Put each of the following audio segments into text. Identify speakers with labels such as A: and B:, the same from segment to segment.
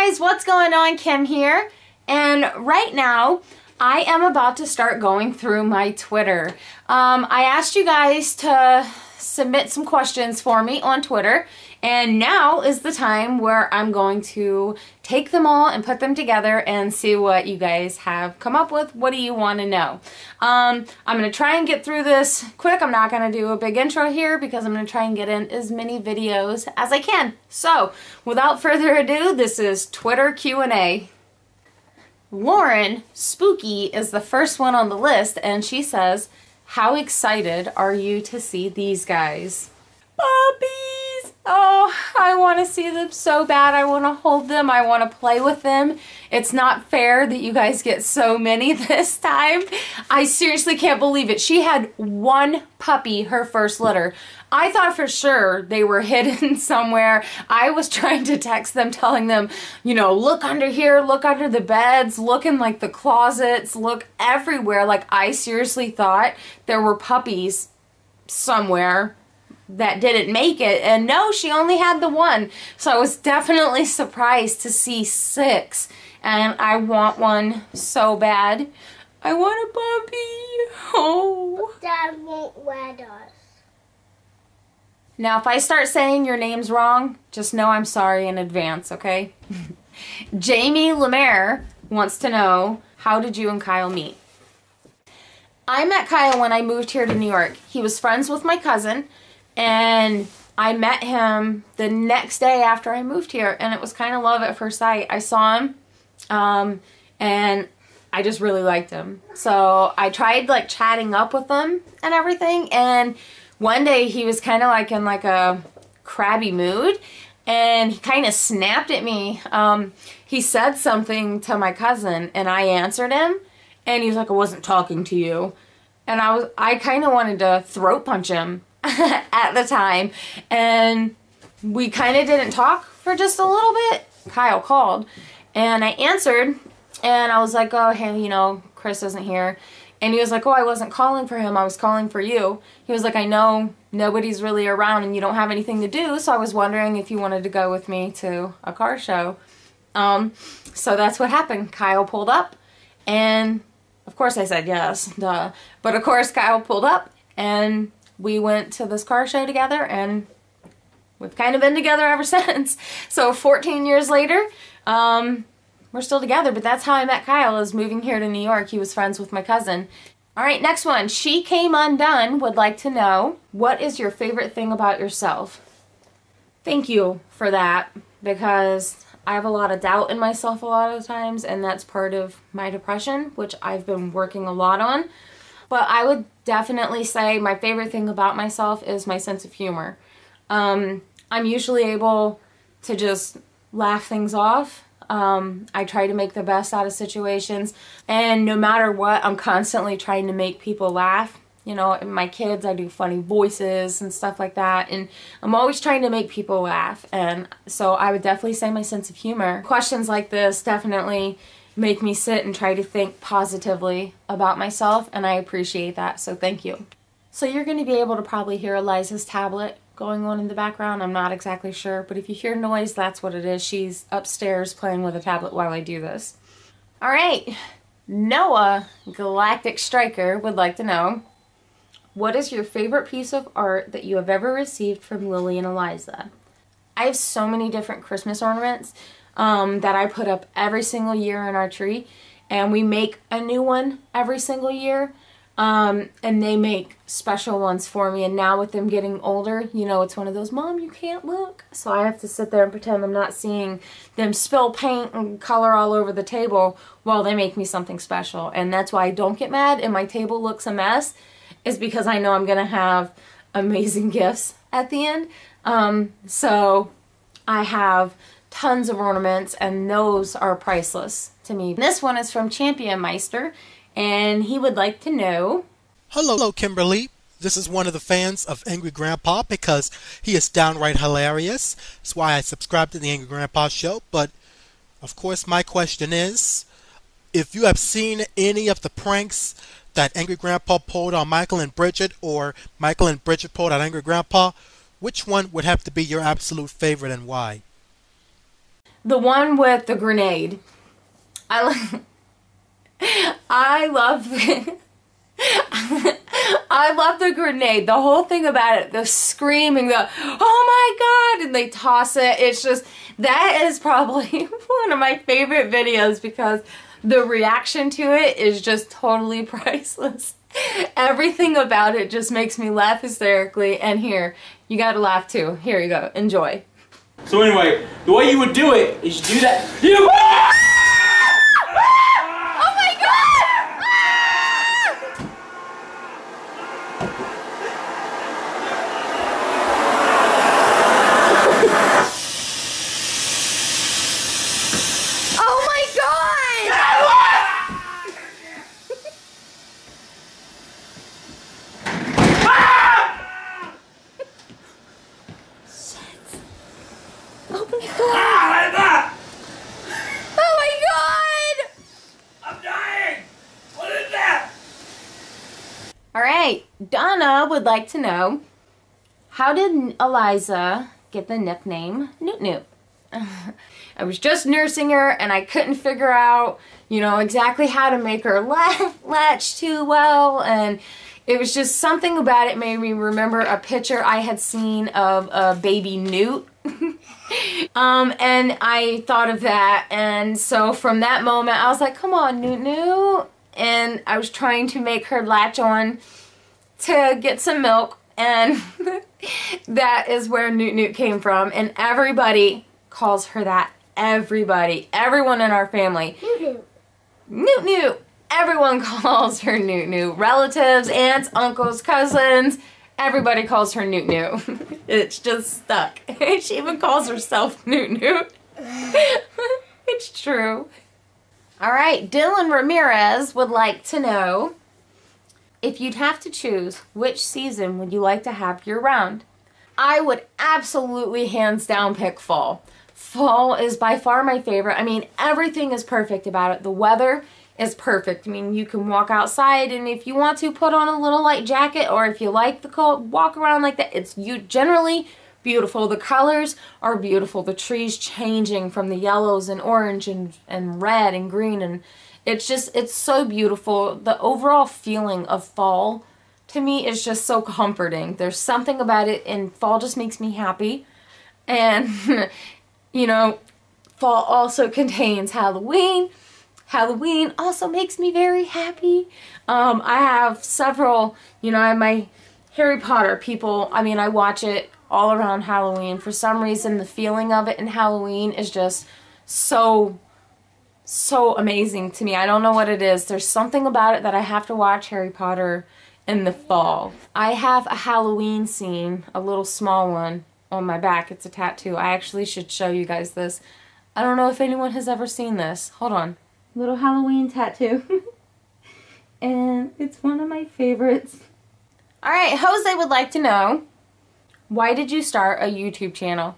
A: guys, what's going on? Kim here, and right now I am about to start going through my Twitter. I asked you guys to submit some questions for me on Twitter, and now is the time where I'm going to take them all and put them together and see what you guys have come up with. What do you want to know? I'm going to try and get through this quick. I'm not going to do a big intro here because I'm going to try and get in as many videos as I can. So, without further ado, this is Twitter Q&A. Lauren Spooky is the first one on the list, and she says, how excited are you to see these guys? Puppies! Oh, I want to see them so bad. I want to hold them. I want to play with them. It's not fair that you guys get so many this time. I seriously can't believe it. She had one puppy her first litter. I thought for sure they were hidden somewhere. I was trying to text them telling them, you know, look under here, look under the beds, look in like the closets, look everywhere. Like I seriously thought there were puppies somewhere that didn't make it, and no, she only had the one. So I was definitely surprised to see 6, and I want one so bad. I want a puppy. Oh.
B: Dad won't let us.
A: Now if I start saying your names wrong, just know I'm sorry in advance, okay? Jamie Lemaire wants to know, how did you and Kyle meet? I met Kyle when I moved here to New York. He was friends with my cousin, and I met him the next day after I moved here, and it was kind of love at first sight. I saw him, and I just really liked him. So I tried like chatting up with him and everything, and one day he was kind of like in like a crabby mood, and he kind of snapped at me. He said something to my cousin, and I answered him, and he was like, I wasn't talking to you. And I kind of wanted to throat punch him at the time, and we kind of didn't talk for just a little bit. Kyle called, and I answered, and I was like, oh, hey, you know, Chris isn't here. And he was like, oh, I wasn't calling for him, I was calling for you. He was like, I know nobody's really around and you don't have anything to do, so I was wondering if you wanted to go with me to a car show. So that's what happened. Kyle pulled up, and of course I said yes, duh. But of course Kyle pulled up, and we went to this car show together, and we've kind of been together ever since. So 14 years later, we're still together, but that's how I met Kyle, is moving here to New York. He was friends with my cousin. All right, next one. She Came Undone would like to know, what is your favorite thing about yourself? Thank you for that, because I have a lot of doubt in myself a lot of the times, and that's part of my depression, which I've been working a lot on. But I would definitely say my favorite thing about myself is my sense of humor. I'm usually able to just laugh things off. I try to make the best out of situations, and no matter what, I'm constantly trying to make people laugh. You know, my kids, I do funny voices and stuff like that, and I'm always trying to make people laugh, and so I would definitely say my sense of humor. Questions like this definitely make me sit and try to think positively about myself, and I appreciate that, so thank you. So you're going to be able to probably hear Eliza's tablet going on in the background. I'm not exactly sure, but if you hear noise, that's what it is. She's upstairs playing with a tablet while I do this. Alright, Noah Galactic Striker would like to know, what is your favorite piece of art that you have ever received from Lily and Eliza? I have so many different Christmas ornaments that I put up every single year in our tree, and we make a new one every single year, and they make special ones for me. And now with them getting older, you know, it's one of those, Mom, you can't look, so I have to sit there and pretend I'm not seeing them spill paint and color all over the table while they make me something special. And that's why I don't get mad and my table looks a mess, is because I know I'm gonna have amazing gifts at the end. So I have tons of ornaments, and those are priceless to me. This one is from Champion Meister, and he would like to know,
C: hello Kimberly, this is one of the fans of Angry Grandpa because he is downright hilarious. That's why I subscribe to the Angry Grandpa show. But of course my question is, if you have seen any of the pranks that Angry Grandpa pulled on Michael and Bridget, or Michael and Bridget pulled on Angry Grandpa, which one would have to be your absolute favorite and why?
A: The one with the grenade. I love I love the grenade. The whole thing about it, the screaming, the oh my god, and they toss it. It's just, that is probably one of my favorite videos because the reaction to it is just totally priceless. Everything about it just makes me laugh hysterically. And here, you gotta laugh too. Here you go. Enjoy.
D: So anyway, the way you would do it is you do that.
A: Oh my god! Oh my god! Oh my god! Oh my god!
D: I'm dying! What is that?
A: Alright, Donna would like to know, how did Eliza get the nickname Newt Newt? I was just nursing her and I couldn't figure out, you know, exactly how to make her latch too well, and it was just something about it made me remember a picture I had seen of a baby newt. And I thought of that, and so from that moment I was like, come on, Newt Newt, and I was trying to make her latch on to get some milk, and that is where Newt Newt came from, and everybody calls her that. Everyone in our family. Newt Newt. Everyone calls her Newt Newt. Relatives, aunts, uncles, cousins. Everybody calls her Newt Newt. It's just stuck. She even calls herself Newt Newt. It's true. Alright, Dylan Ramirez would like to know, if you'd have to choose, which season would you like to have year-round? I would absolutely hands down pick fall. Fall is by far my favorite. I mean, everything is perfect about it. The weather is perfect. I mean, you can walk outside, and if you want to, put on a little light jacket, or if you like the cold, walk around like that. It's generally beautiful. The colors are beautiful. The trees changing from the yellows and orange and red and green, and it's so beautiful. The overall feeling of fall to me is just so comforting. There's something about it, and fall just makes me happy. And you know, fall also contains Halloween. Halloween also makes me very happy. I have several, you know, I have my Harry Potter people. I mean, I watch it all around Halloween. For some reason, the feeling of it in Halloween is just so amazing to me. I don't know what it is. There's something about it that I have to watch Harry Potter in the fall. I have a Halloween scene, a little small one, on my back. It's a tattoo. I actually should show you guys this. I don't know if anyone has ever seen this. Hold on. Little Halloween tattoo. And it's one of my favorites. Alright, Jose would like to know, why did you start a YouTube channel?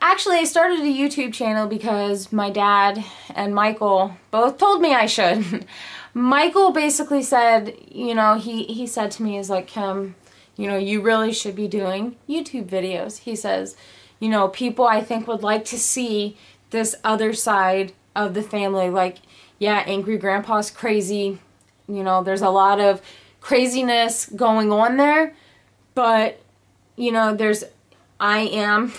A: Actually, I started a YouTube channel because my dad and Michael both told me I should. Michael basically said, you know, he said to me, he's like, Kim, you know, you really should be doing YouTube videos. He says, you know, people I think would like to see this other side of the family. Like, yeah, Angry Grandpa's crazy. You know, there's a lot of craziness going on there. But, you know, I am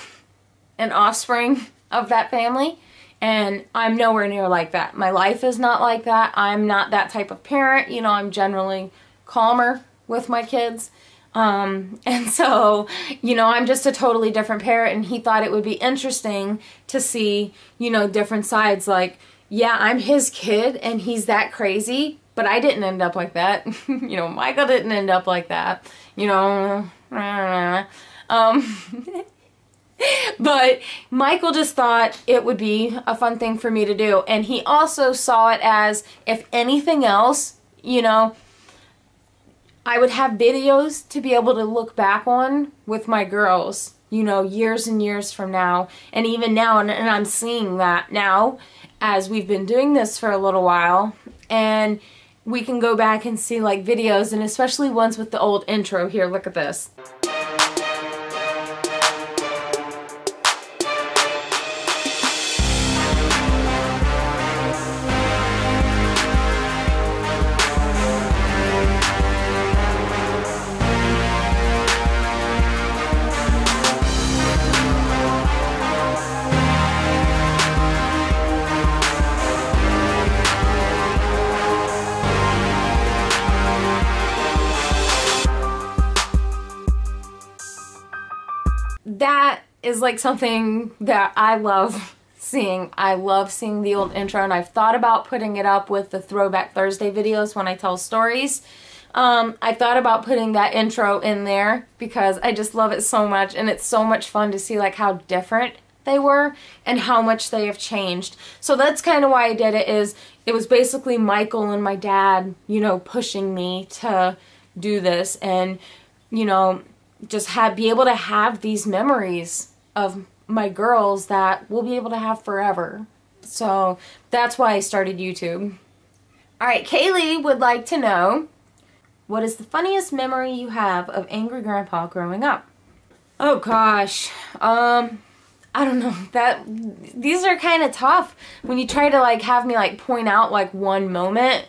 A: an offspring of that family. And I'm nowhere near like that. My life is not like that. I'm not that type of parent. You know, I'm generally calmer with my kids. And so, you know, I'm just a totally different parent, and he thought it would be interesting to see, you know, different sides. Like, yeah, I'm his kid and he's that crazy, but I didn't end up like that. You know, Michael didn't end up like that, you know. But Michael just thought it would be a fun thing for me to do. And he also saw it as, if anything else, you know, I would have videos to be able to look back on with my girls, you know, years and years from now. And even now, and I'm seeing that now as we've been doing this for a little while. And we can go back and see like videos, and especially ones with the old intro. Here, look at this. that is like something that I love seeing. I love seeing the old intro, and I've thought about putting it up with the Throwback Thursday videos when I tell stories. I thought about putting that intro in there because I just love it so much, and it's so much fun to see like how different they were and how much they have changed. So that's kind of why I did it. Is it was basically Michael and my dad, you know, pushing me to do this, and you know, just be able to have these memories of my girls that we'll be able to have forever. So that's why I started YouTube. Alright, Kaylee would like to know, what is the funniest memory you have of Angry Grandpa growing up? Oh gosh, I don't know. These are kind of tough. When you try to like have me like point out like one moment,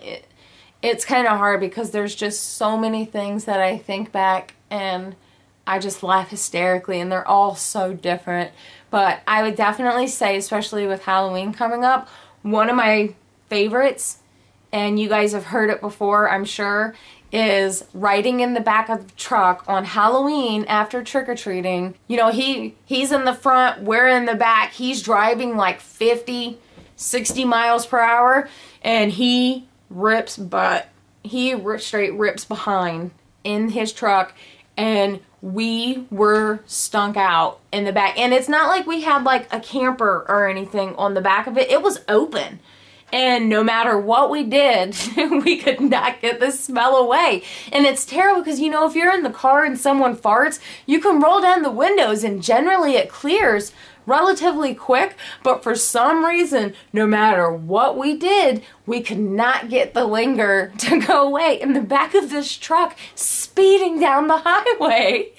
A: it's kind of hard because there's just so many things that I think back and I just laugh hysterically, and they're all so different. But I would definitely say, especially with Halloween coming up, one of my favorites, and you guys have heard it before, I'm sure, is riding in the back of the truck on Halloween after trick-or-treating. You know, he's in the front, we're in the back, he's driving like 50, 60 miles per hour, and he rips butt. He straight rips behind in his truck, and we were stunk out in the back. And it's not like we had like a camper or anything on the back of it. It was open. And no matter what we did, we could not get the smell away. And it's terrible because, you know, if you're in the car and someone farts, you can roll down the windows and generally it clears relatively quick. But for some reason, no matter what we did, we could not get the linger to go away in the back of this truck speeding down the highway.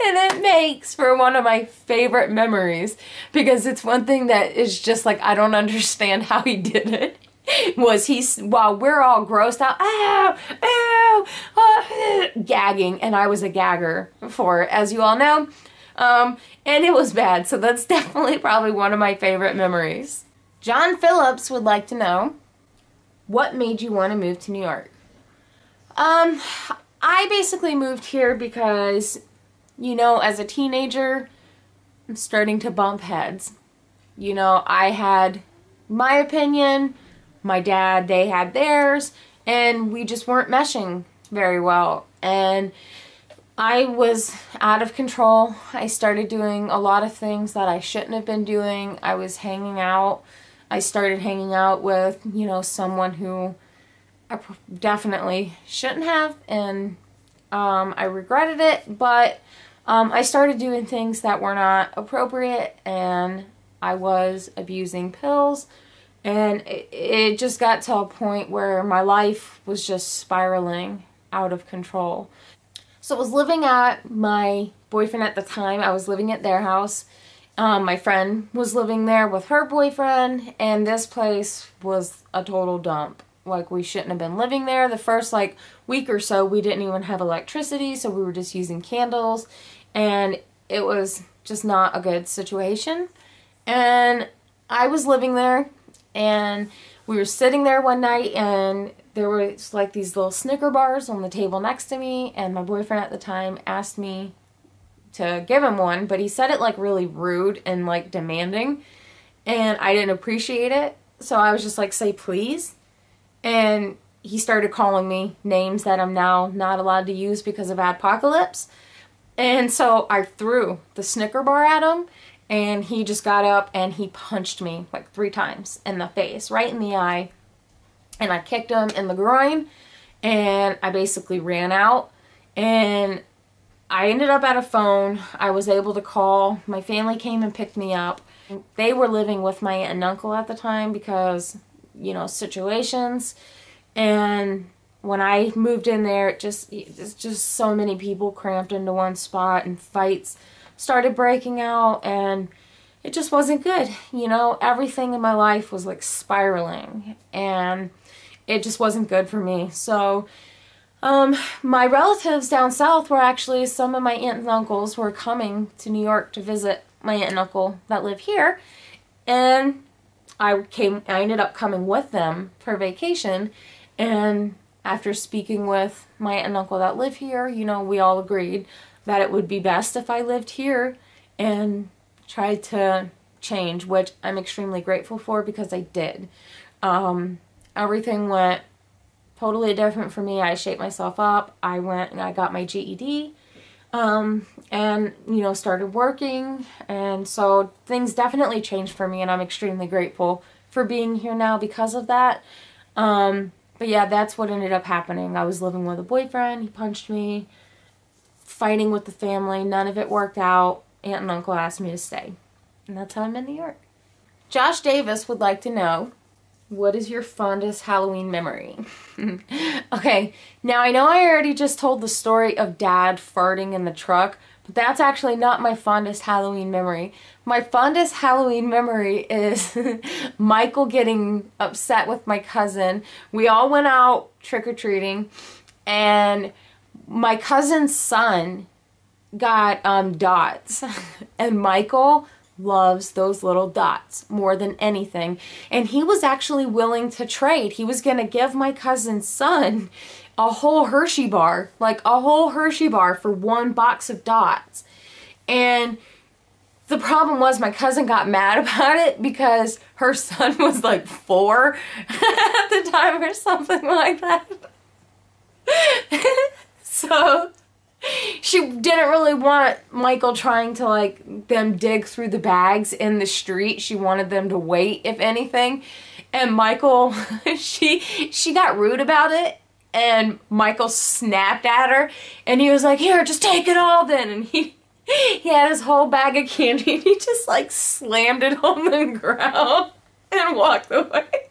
A: And it makes for one of my favorite memories because it's one thing that is just like, I don't understand how he did it. While we're all grossed out, ow, ow, gagging, and I was a gagger before, as you all know. And it was bad, so that's definitely probably one of my favorite memories. John Phillips would like to know, what made you want to move to New York? I basically moved here because, you know, as a teenager, I'm starting to bump heads. You know, I had my opinion, my dad, they had theirs, and we just weren't meshing very well. And I was out of control. I started doing a lot of things that I shouldn't have been doing. I was hanging out. I started hanging out with, you know, someone who I definitely shouldn't have, and I regretted it, but I started doing things that were not appropriate, and I was abusing pills, and it just got to a point where my life was just spiraling out of control. So I was living at my boyfriend at the time. I was living at their house. My friend was living there with her boyfriend, and this place was a total dump. Like, we shouldn't have been living there. The first like week or so, we didn't even have electricity, so we were just using candles, and it was just not a good situation. And I was living there, and we were sitting there one night, and there was like these little Snicker bars on the table next to me, and my boyfriend at the time asked me to give him one, but he said it like really rude and like demanding, and I didn't appreciate it, so I was just like, say please. And he started calling me names that I'm now not allowed to use because of Adpocalypse. And so I threw the Snicker bar at him, and he just got up and he punched me like 3 times in the face, right in the eye. And I kicked him in the groin, and I basically ran out, and I ended up at a phone. I was able to call. My family came and picked me up. They were living with my aunt and uncle at the time because, you know, situations. And when I moved in there, it's just so many people cramped into one spot, and fights started breaking out, and it just wasn't good. You know, everything in my life was like spiraling, and it just wasn't good for me. So my relatives down south were actually, some of my aunts and uncles were coming to New York to visit my aunt and uncle that live here, and I ended up coming with them for vacation. And after speaking with my aunt and uncle that live here, you know, we all agreed that it would be best if I lived here and tried to change, which I'm extremely grateful for because I did. Everything went totally different for me. I shaped myself up. I went and I got my GED, and, you know, started working. And so things definitely changed for me, and I'm extremely grateful for being here now because of that. But yeah, that's what ended up happening. I was living with a boyfriend. He punched me, fighting with the family. None of it worked out. Aunt and uncle asked me to stay. And that's how I'm in New York. Josh Davis would like to know, what is your fondest Halloween memory? Okay, now I know I already just told the story of Dad farting in the truck, but that's actually not my fondest Halloween memory. My fondest Halloween memory is Michael getting upset with my cousin. We all went out trick-or-treating, and my cousin's son got dots, and Michael loves those little dots more than anything, and he was actually willing to trade. He was gonna give my cousin's son a whole Hershey bar, like a whole Hershey bar for one box of dots. And the problem was my cousin got mad about it because her son was like 4 at the time or something like that. So she didn't really want Michael trying to, like, them dig through the bags in the street. She wanted them to wait, if anything. And Michael, she got rude about it. And Michael snapped at her. And he was like, here, just take it all then. And he had his whole bag of candy. And he just, like, slammed it on the ground and walked away.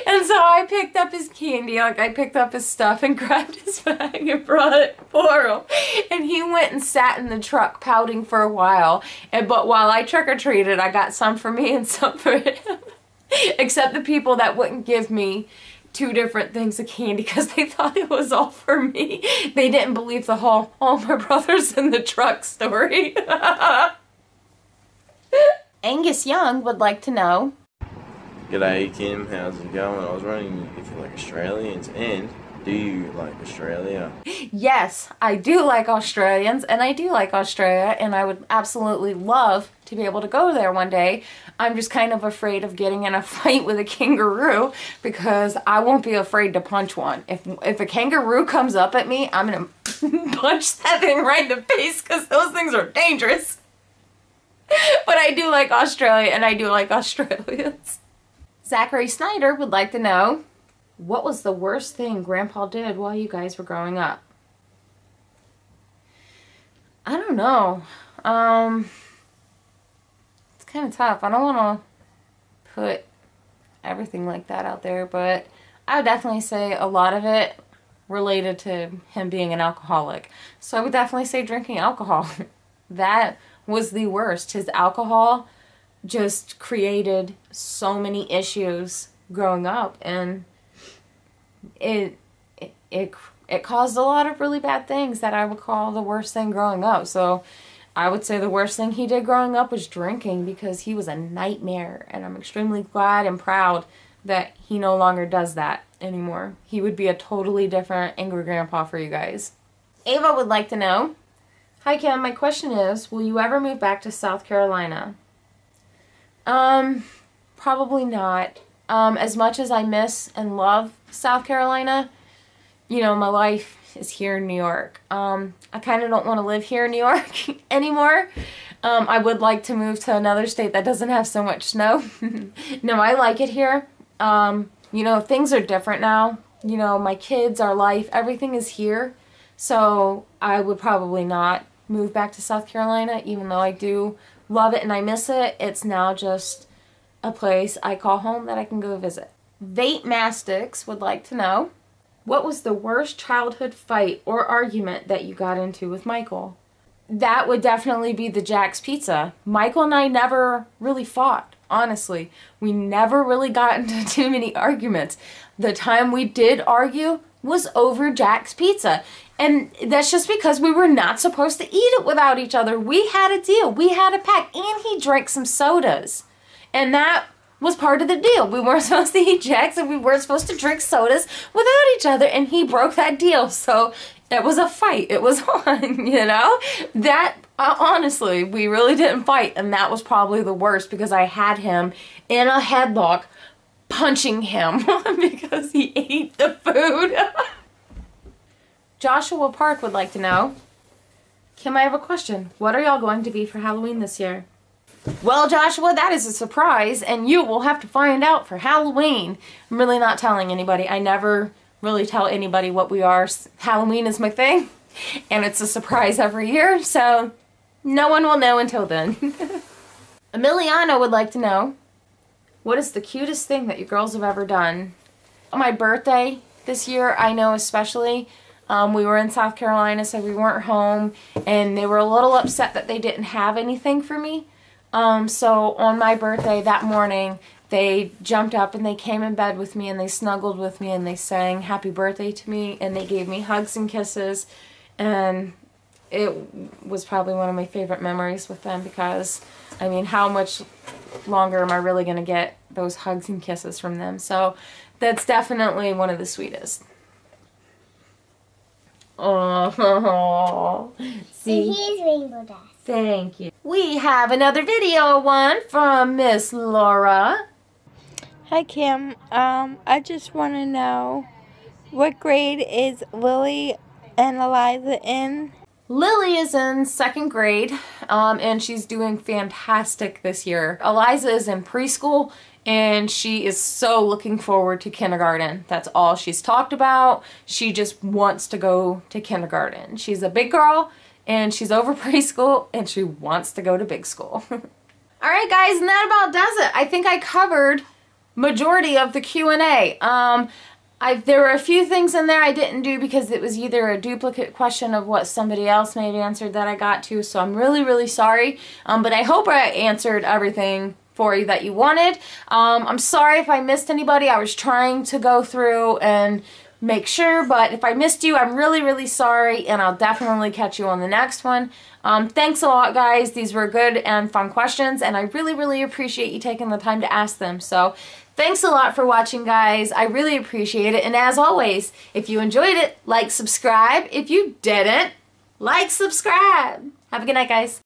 A: And so I picked up his candy, like I picked up his stuff and grabbed his bag and brought it for him. And he went and sat in the truck pouting for a while. But while I trick-or-treated, I got some for me and some for him. Except the people that wouldn't give me 2 different things of candy because they thought it was all for me. They didn't believe the whole, oh, my brother's in the truck story. Angus Young would like to know,
E: g'day Kim, how's it going? I was wondering if you like Australians, and do you like Australia?
A: Yes, I do like Australians, and I do like Australia, and I would absolutely love to be able to go there one day. I'm just kind of afraid of getting in a fight with a kangaroo because I won't be afraid to punch one. If a kangaroo comes up at me, I'm gonna punch that thing right in the face because those things are dangerous. But I do like Australia, and I do like Australians. Zachary Snyder would like to know, what was the worst thing Grandpa did while you guys were growing up? I don't know. It's kind of tough. I don't want to put everything like that out there, but I would definitely say a lot of it related to him being an alcoholic. So I would definitely say drinking alcohol. That was the worst. His alcohol just created so many issues growing up, and it caused a lot of really bad things that I would call the worst thing growing up. So I would say the worst thing he did growing up was drinking, because he was a nightmare, and I'm extremely glad and proud that he no longer does that anymore. He would be a totally different angry grandpa for you guys. Ava would like to know, hi Kim, my question is, will you ever move back to South Carolina? Probably not. As much as I miss and love South Carolina, you know, my life is here in New York. I kind of don't want to live here in New York anymore. I would like to move to another state that doesn't have so much snow. No, I like it here. You know, things are different now. You know, my kids, our life, everything is here. So I would probably not move back to South Carolina, even though I do love it and I miss it. It's now just a place I call home that I can go visit. Vape Mastix would like to know, what was the worst childhood fight or argument that you got into with Michael? That would definitely be the Jack's Pizza. Michael and I never really fought, honestly. We never really got into too many arguments. The time we did argue was over Jack's Pizza. And that's just because we were not supposed to eat it without each other. We had a deal. We had a pact. And he drank some sodas. And that was part of the deal. We weren't supposed to eat Jack's, and we weren't supposed to drink sodas without each other. And he broke that deal. So It was a fight. It was on, you know? That, honestly, we really didn't fight, and that was probably the worst because I had him in a headlock punching him because he ate the food. Joshua Park would like to know, Kim, I have a question. What are y'all going to be for Halloween this year? Well, Joshua, that is a surprise, and you will have to find out for Halloween. I'm really not telling anybody. I never really tell anybody what we are. Halloween is my thing, and it's a surprise every year, so no one will know until then. Emiliano would like to know, what is the cutest thing that you girls have ever done? On my birthday this year, I know especially, we were in South Carolina, so we weren't home, and they were a little upset that they didn't have anything for me. So on my birthday that morning, they jumped up and they came in bed with me and they snuggled with me and they sang happy birthday to me and they gave me hugs and kisses, and it was probably one of my favorite memories with them because, I mean, how much longer am I really going to get those hugs and kisses from them? So that's definitely one of the sweetest. Oh, see?
B: Here's Rainbow Dash.
A: Thank you. We have another video one from Miss Laura.
F: Hi Kim, I just want to know, what grade is Lily and Eliza in?
A: Lily is in 2nd grade, and she's doing fantastic this year. Eliza is in preschool, and she is so looking forward to kindergarten. That's all she's talked about. She just wants to go to kindergarten. She's a big girl, and she's over preschool, and she wants to go to big school. Alright guys, and that about does it. I think I covered majority of the Q&A. There were a few things in there I didn't do because it was either a duplicate question of what somebody else may have answered that I got to, so I'm really, really sorry. But I hope I answered everything for you that you wanted. I'm sorry if I missed anybody. I was trying to go through and make sure, but if I missed you, I'm really, really sorry, and I'll definitely catch you on the next one. Thanks a lot, guys. These were good and fun questions, and I really, really appreciate you taking the time to ask them. So thanks a lot for watching, guys. I really appreciate it, and as always, if you enjoyed it, like, subscribe. If you didn't, like, subscribe. Have a good night, guys.